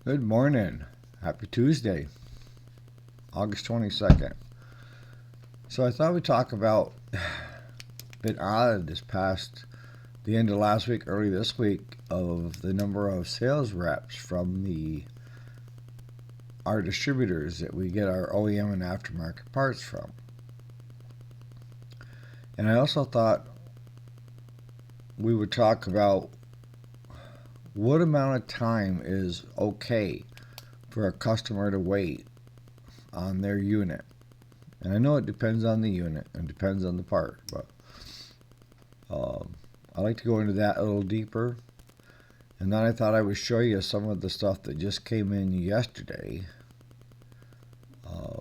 Good morning. Happy Tuesday, August 22nd. So I thought we'd talk about been odd this past the end of last week, early this week, of the number of sales reps from the our distributors that we get our OEM and aftermarket parts from. And I also thought we would talk about what amount of time is okay for a customer to wait on their unit. And I know it depends on the unit and depends on the part, but I like to go into that a little deeper. And then I thought I would show you some of the stuff that just came in yesterday. Uh,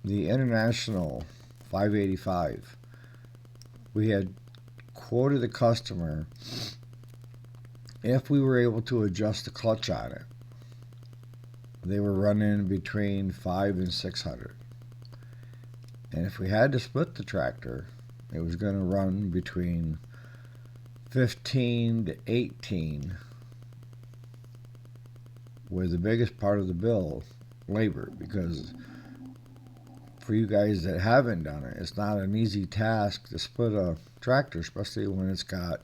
the International 585. We had quoted the customer if we were able to adjust the clutch on it. They were running between 5 and 600. And if we had to split the tractor, it was going to run between 15 to 18, with the biggest part of the bill labor, because for you guys that haven't done it, it's not an easy task to split a tractor, especially when it's got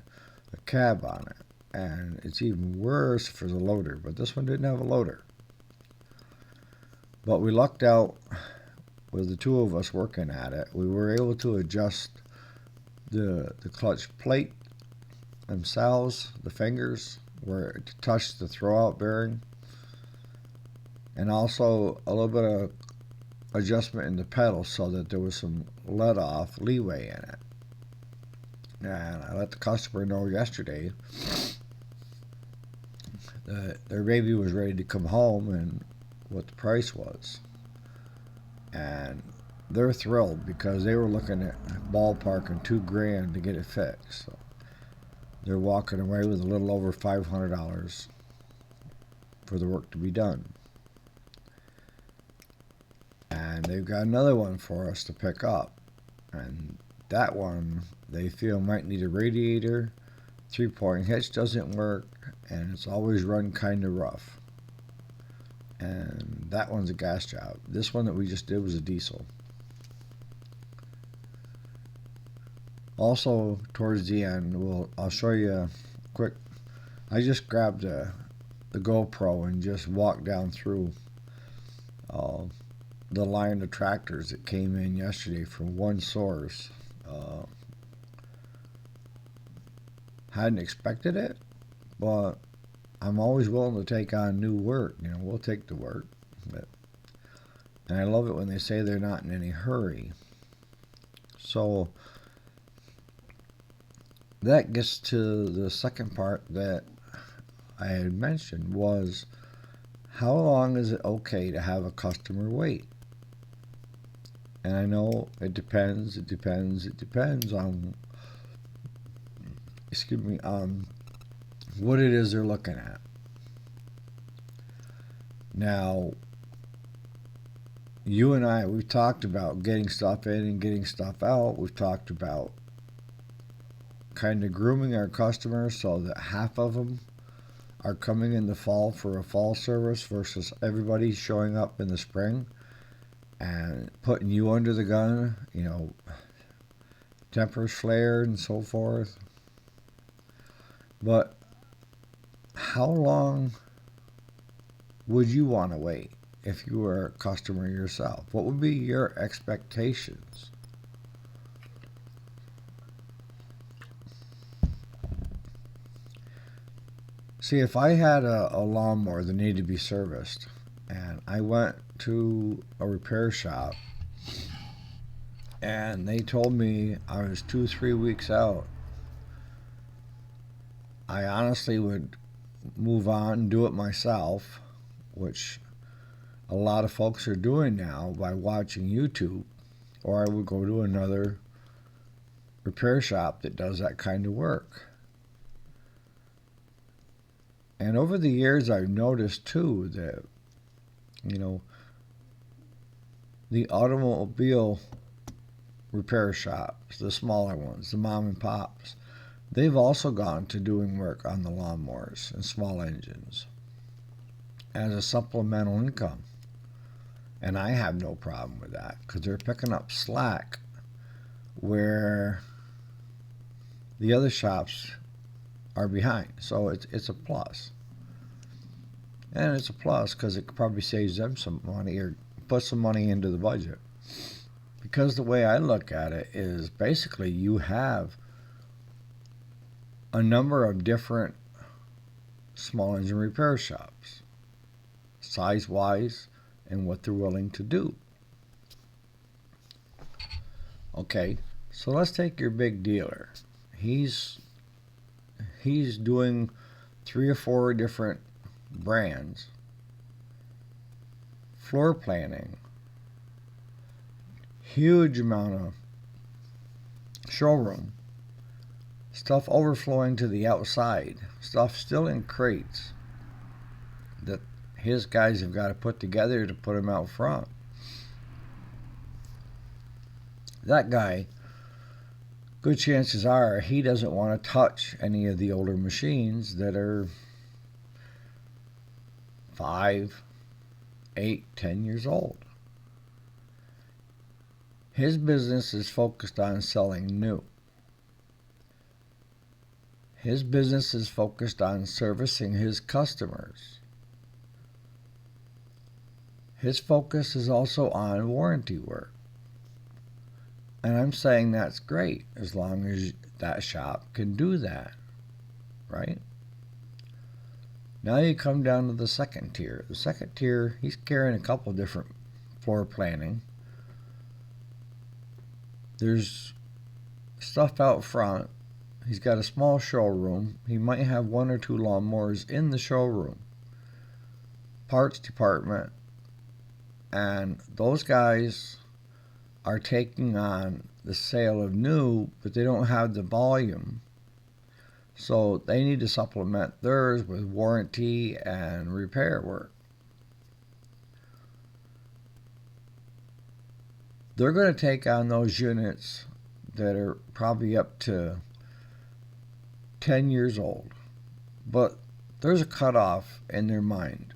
a cab on it. And it's even worse for the loader, but this one didn't have a loader. But we lucked out with the two of us working at it. We were able to adjust the clutch plate themselves, the fingers, where it touched the throwout bearing, and also a little bit of adjustment in the pedal so that there was some let off leeway in it. And I let the customer know yesterday that their baby was ready to come home and what the price was. And they're thrilled because they were looking at ballparking $2,000 to get it fixed. So they're walking away with a little over $500 for the work to be done. And they've got another one for us to pick up. And that one they feel might need a radiator. 3-point hitch doesn't work, and it's always run kind of rough. And that one's a gas job. This one that we just did was a diesel. Also, towards the end, I'll show you a quick. I just grabbed the GoPro and just walked down through the line of tractors that came in yesterday from one source. Hadn't expected it, but I'm always willing to take on new work. We'll take the work. And I love it when they say they're not in any hurry. So that gets to the second part that I had mentioned, was how long is it okay to have a customer wait? And I know it depends on what it is they're looking at. Now, you and I, we've talked about getting stuff in and getting stuff out. We've talked about kind of grooming our customers so that half of them are coming in the fall for a fall service versus everybody showing up in the spring and putting you under the gun, tempers flared and so forth. But how long would you want to wait if you were a customer yourself? What would be your expectations? See, if I had a lawnmower that needed to be serviced and I went to a repair shop and they told me I was 2-3 weeks out, I honestly would move on and do it myself, which a lot of folks are doing now by watching YouTube, or I would go to another repair shop that does that kind of work. And over the years, I've noticed too that, the automobile repair shops, the smaller ones, the mom and pops, they've also gone to doing work on the lawnmowers and small engines. as a supplemental income. And I have no problem with that because they're picking up slack where the other shops are behind. So it's a plus. And it's a plus because it probably saves them some money or puts some money into the budget. Because the way I look at it is basically you have a number of different small engine repair shops, size wise, and what they're willing to do. Okay, so let's take your big dealer. He's doing 3 or 4 different brands, floor planning, huge amount of showroom, stuff overflowing to the outside, stuff still in crates that his guys have got to put together to put them out front. That guy, good chances are he doesn't want to touch any of the older machines that are 5, 8, 10 years old. His business is focused on selling new. His business is focused on servicing his customers. His focus is also on warranty work. And I'm saying that's great as long as that shop can do that, right? Now you come down to the second tier. The second tier, he's carrying a couple different floor planning. There's stuff out front. He's got a small showroom. He might have 1 or 2 lawnmowers in the showroom. Parts department. And those guys are taking on the sale of new, but they don't have the volume. So they need to supplement theirs with warranty and repair work. They're going to take on those units that are probably up to 10 years old. But there's a cutoff in their mind.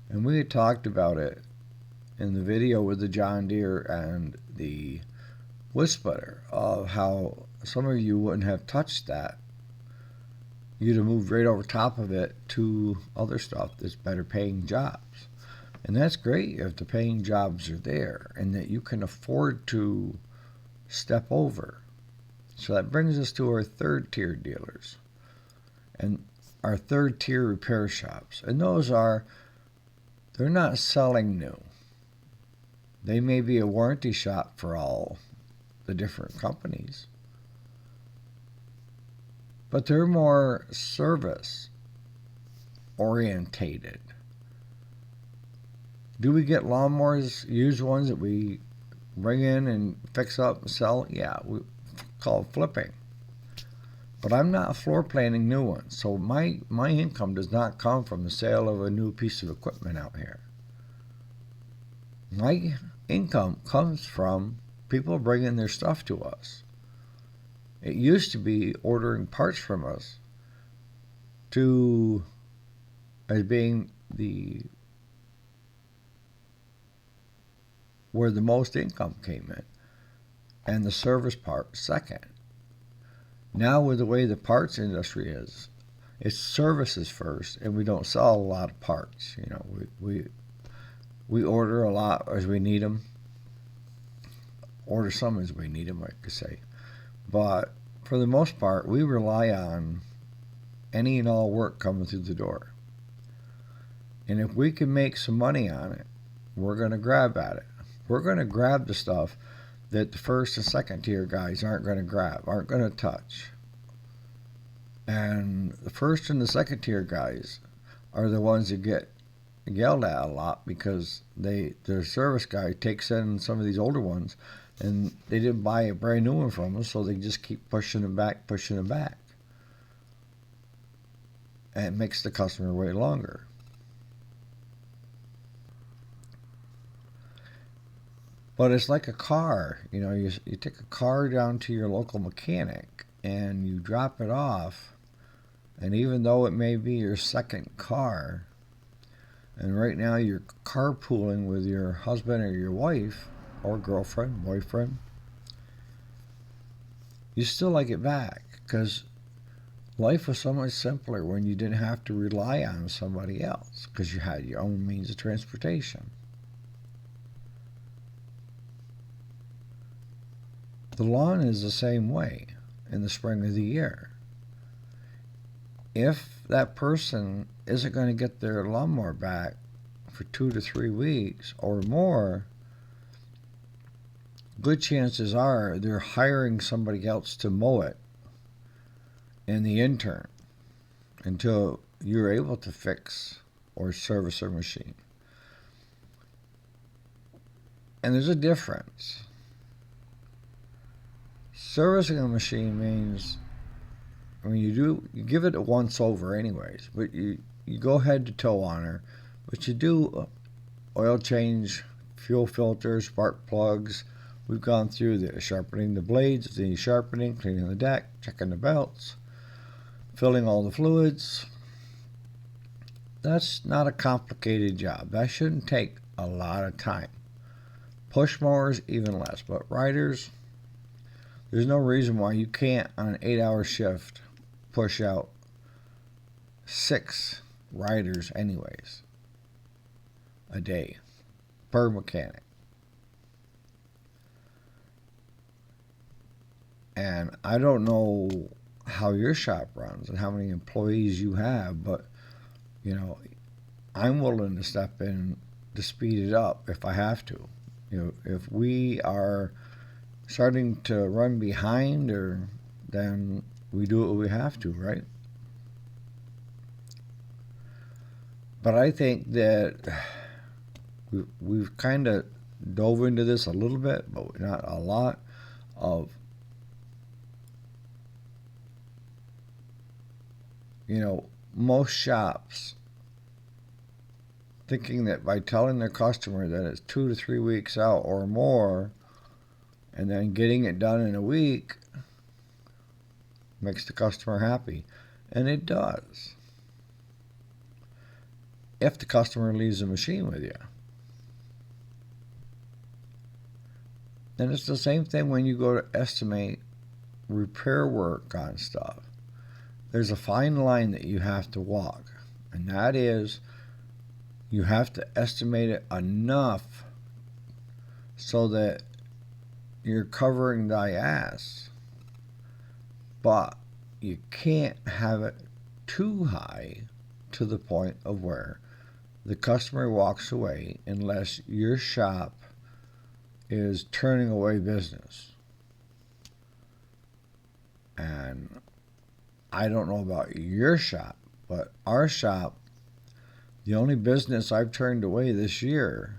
And we had talked about it in the video with the John Deere and the wood splitter of how some of you wouldn't have touched that. You'd have moved right over top of it to other stuff that's better paying jobs. And that's great if the paying jobs are there and that you can afford to step over. So that brings us to our third tier dealers and our third tier repair shops. And those are, they're not selling new. They may be a warranty shop for all the different companies, but they're more service orientated. Do we get lawnmowers, used ones that we bring in and fix up and sell? Yeah, we call it flipping. But I'm not floor planning new ones, so my income does not come from the sale of a new piece of equipment out here. My income comes from people bringing their stuff to us. It used to be ordering parts from us as being where the most income came in, and the service part second. Now with the way the parts industry is, it's services first, and we don't sell a lot of parts. You know, we order a lot as we need them. Order some as we need them, I could say. But for the most part, we rely on any and all work coming through the door. And if we can make some money on it, we're going to grab at it. We're going to grab the stuff that the first and second tier guys aren't going to grab, aren't going to touch. And the first and the second tier guys are the ones that get yelled at a lot because their service guy takes in some of these older ones and they didn't buy a brand new one from us, so they just keep pushing them back. And it makes the customer wait longer. But it's like a car. You know, you take a car down to your local mechanic and you drop it off, and even though it may be your second car, and right now you're carpooling with your husband or your wife or girlfriend, boyfriend, you still like it back because life was so much simpler when you didn't have to rely on somebody else because you had your own means of transportation. The lawn is the same way in the spring of the year. If that person isn't going to get their lawnmower back for 2 to 3 weeks or more, good chances are they're hiring somebody else to mow it in the intern until you're able to fix or service their machine. And there's a difference. Servicing a machine means, I mean, you give it a once over anyways, but you go head to toe on her, but you do oil change, fuel filters, spark plugs. We've gone through the sharpening the blades, the sharpening, cleaning the deck, checking the belts, filling all the fluids. That's not a complicated job. That shouldn't take a lot of time. Push mowers, even less. But riders, there's no reason why you can't, on an 8-hour shift, push out 6 riders anyways a day per mechanic. And I don't know how your shop runs and how many employees you have, but you know, I'm willing to step in to speed it up if I have to. If we are starting to run behind, or then we do what we have to, right? But I think that we've kind of dove into this a little bit, but not a lot, of most shops thinking that by telling their customer that it's 2 to 3 weeks out or more, and then getting it done in a week makes the customer happy. And it does. If the customer leaves the machine with you. And it's the same thing when you go to estimate repair work on stuff. There's a fine line that you have to walk, and that is you have to estimate it enough so that you're covering thy ass, but you can't have it too high to the point of where the customer walks away unless your shop is turning away business. And I don't know about your shop, but our shop, the only business I've turned away this year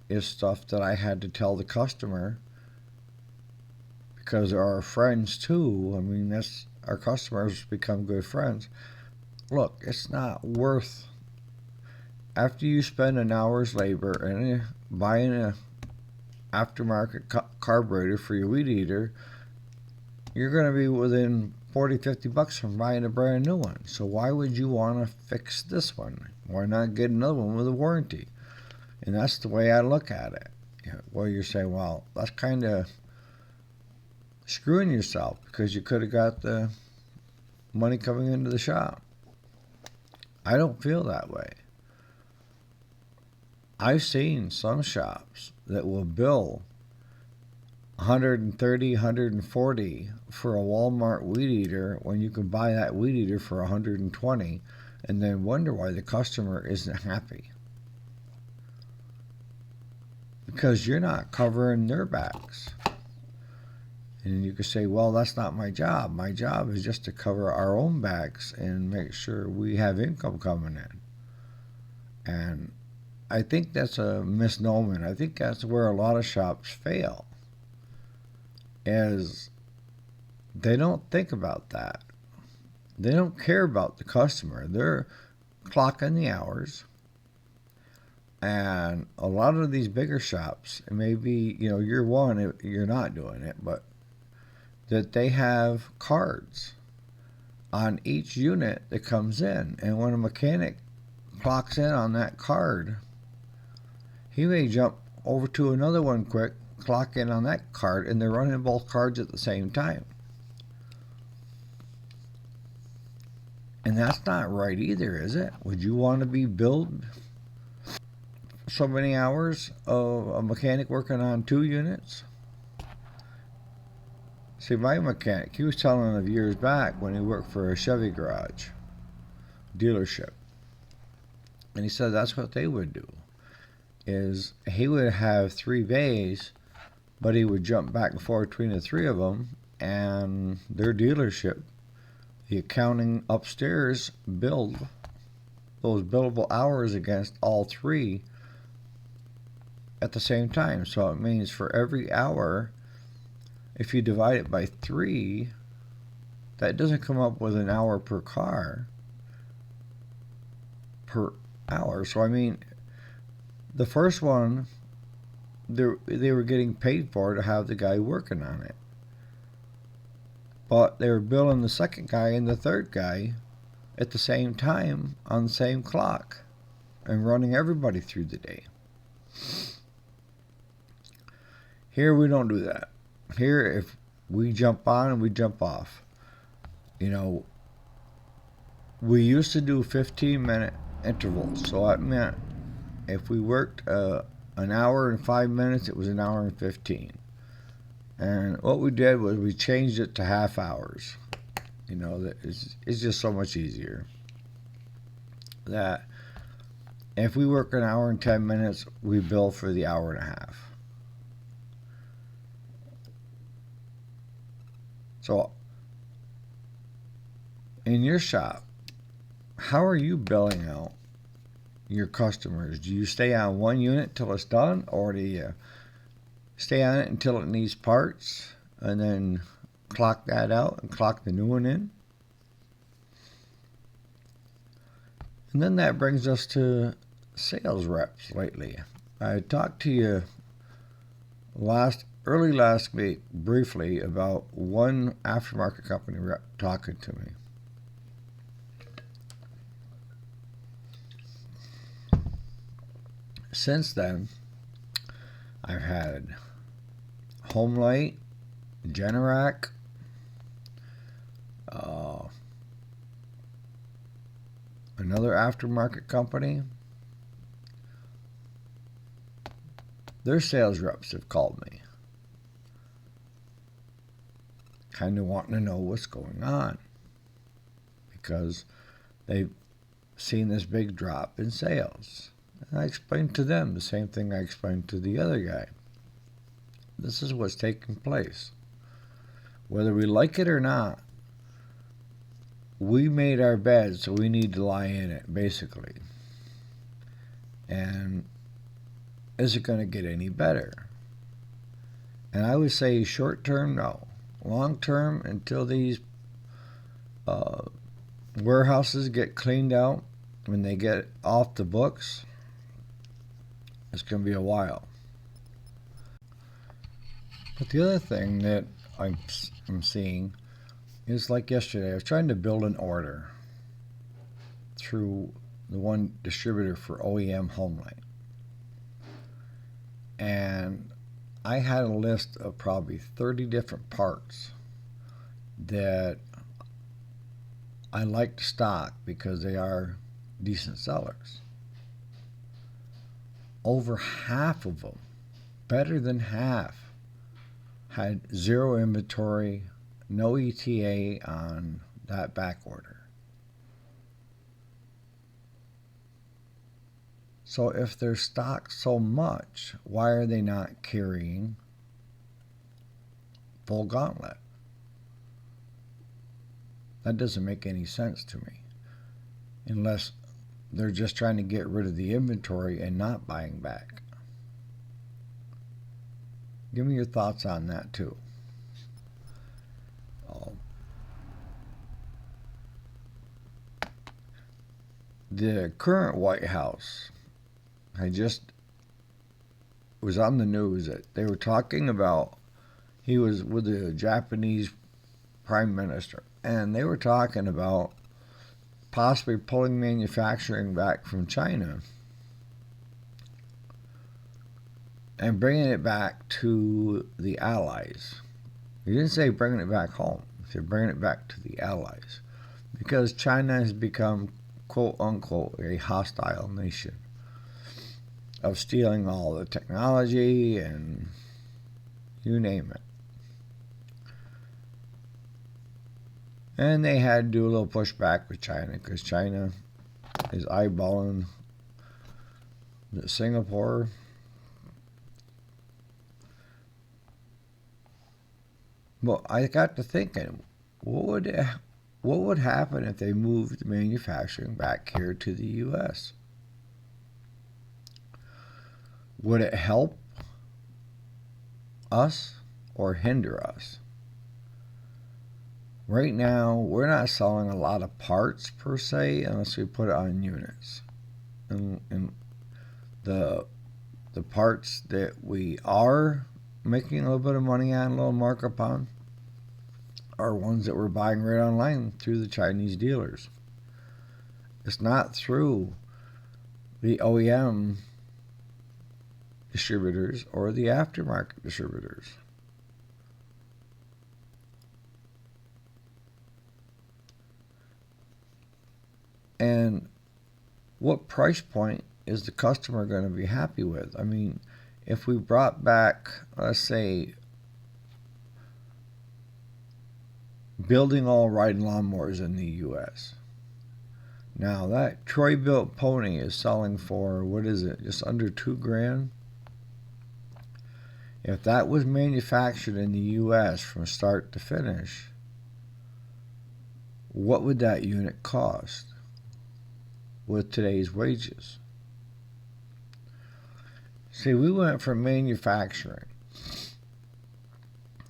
is stuff that I had to tell the customer because they're our friends too. I mean, that's our customers become good friends. Look, it's not worth, after you spend an hour's labor and buying a aftermarket carburetor for your weed eater, you're going to be within $40-50 from buying a brand new one. So why would you want to fix this one? Why not get another one with a warranty? And that's the way I look at it. Well, you're saying, well, that's kind of screwing yourself because you could have got the money coming into the shop. I don't feel that way. I've seen some shops that will bill $130, $140 for a Walmart weed eater when you can buy that weed eater for $120, and then wonder why the customer isn't happy. Because you're not covering their backs. And you could say, well, that's not my job. My job is just to cover our own backs and make sure we have income coming in. And I think that's a misnomer. I think that's where a lot of shops fail, is they don't think about that. They don't care about the customer. They're clocking the hours. And a lot of these bigger shops, maybe, you're one, you're not doing it, but that they have cards on each unit that comes in. And when a mechanic clocks in on that card, he may jump over to another one quick, clock in on that card, and they're running both cards at the same time. And that's not right either, is it? Would you want to be billed so many hours of a mechanic working on 2 units? See, my mechanic, he was telling of years back when he worked for a Chevy garage dealership. And he said that's what they would do. Is he would have 3 bays, but he would jump back and forth between the 3 of them, and their dealership, the accounting upstairs, billed those billable hours against all 3 at the same time. So it means for every hour, if you divide it by 3, that doesn't come up with an hour per car per hour. So I mean, the first one, they were getting paid for to have the guy working on it, but they were billing the second guy and the third guy at the same time on the same clock and running everybody through the day. Here we don't do that. Here, if we jump on and we jump off, we used to do 15-minute intervals. So that meant if we worked an hour and 5 minutes, it was an hour and 15. And what we did was we changed it to half hours. It's just so much easier. That if we work an hour and 10 minutes, we bill for the hour and a half. So, in your shop, how are you billing out your customers? Do you stay on one unit till it's done, or do you stay on it until it needs parts and then clock that out and clock the new one in? And then that brings us to sales reps lately. I talked to you early last week briefly about one aftermarket company rep talking to me. Since then, I've had Homelight, Generac, another aftermarket company. Their sales reps have called me, kind of wanting to know what's going on, because they've seen this big drop in sales. And I explained to them the same thing I explained to the other guy. This is what's taking place. Whether we like it or not, we made our bed, so we need to lie in it, basically. And is it going to get any better? And I would say short term, no. Long term, until these warehouses get cleaned out, when they get off the books, it's going to be a while. But the other thing that I'm seeing is, like yesterday, I was trying to build an order through the one distributor for OEM Homelight. And I had a list of probably 30 different parts that I like to stock because they are decent sellers. Over half of them, better than half, had zero inventory, no ETA on that back order. So if they're stocked so much, why are they not carrying full gauntlet? That doesn't make any sense to me, unless they're just trying to get rid of the inventory and not buying back. Give me your thoughts on that too. The current White House, was on the news that they were talking about, he was with the Japanese Prime Minister, and they were talking about possibly pulling manufacturing back from China and bringing it back to the Allies. He didn't say bringing it back home. He said bringing it back to the Allies. Because China has become, quote unquote, a hostile nation of stealing all the technology and you name it. And they had to do a little pushback with China because China is eyeballing Singapore. Well, I got to thinking, what would happen if they moved manufacturing back here to the U.S.? Would it help us or hinder us? Right now, we're not selling a lot of parts per se unless we put it on units. And the parts that we are making a little bit of money on, a little markup on, are ones that we're buying right online through the Chinese dealers. It's not through the OEM distributors or the aftermarket distributors. And what price point is the customer going to be happy with? I mean, if we brought back, let's say, building all riding lawnmowers in the U.S. Now, that Troy-built pony is selling for, what is it, just under $2,000? If that was manufactured in the U.S. from start to finish, what would that unit cost with today's wages? See, we went from manufacturing.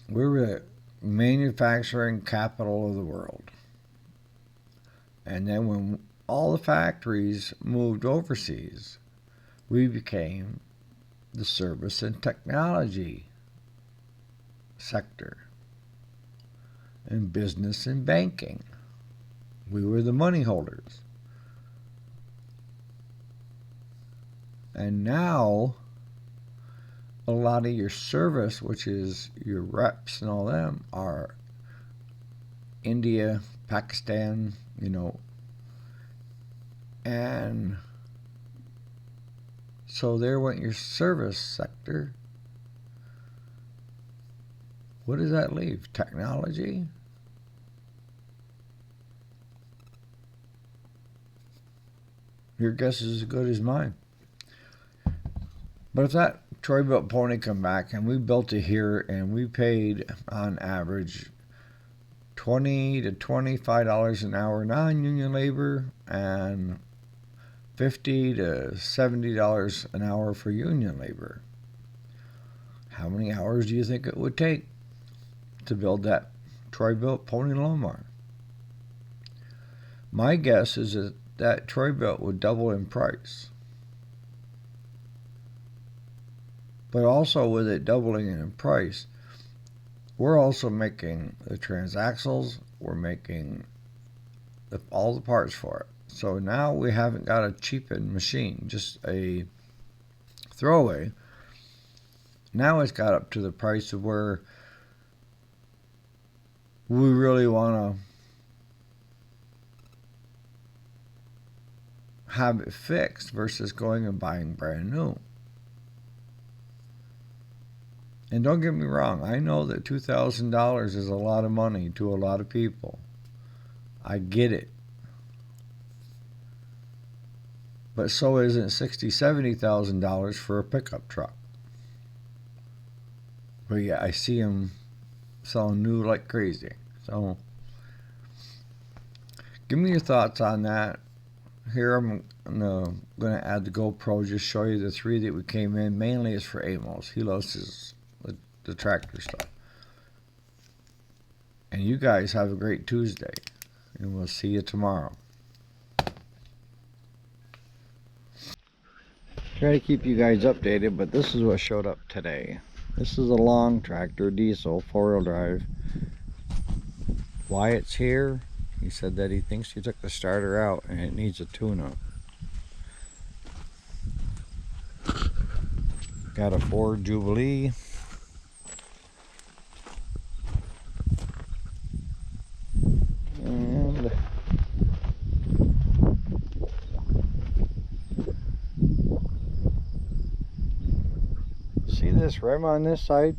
We were the manufacturing capital of the world. And then when all the factories moved overseas, we became the service and technology sector and business and banking. We were the money holders. And now a lot of your service, which is your reps and all them, are India, Pakistan, and so there went your service sector. What does that leave? Technology? Your guess is as good as mine. But if that Troy-built pony come back and we built it here and we paid on average $20 to $25 an hour non-union labor and $50 to $70 an hour for union labor, how many hours do you think it would take to build that Troy-built pony lawnmower? My guess is that Troy-built would double in price. But also with it doubling in price, we're also making the transaxles, we're making all the parts for it. So now we haven't got a cheapened machine, just a throwaway. Now it's got up to the price of where we really want to have it fixed versus going and buying brand new. And don't get me wrong, I know that $2,000 is a lot of money to a lot of people. I get it. But so isn't $60,000, $70,000 for a pickup truck. But yeah, I see them selling new like crazy. So, give me your thoughts on that. Here I'm going to add the GoPro, just show you the three that we came in. Mainly is for Amos. He loves the tractor stuff. And you guys have a great Tuesday. And we'll see you tomorrow. Try to keep you guys updated, but this is what showed up today. This is a long tractor, diesel, 4-wheel drive. Why it's here, He said that he thinks he took the starter out and it needs a tune-up. Got a Ford Jubilee. And see this rim on this side?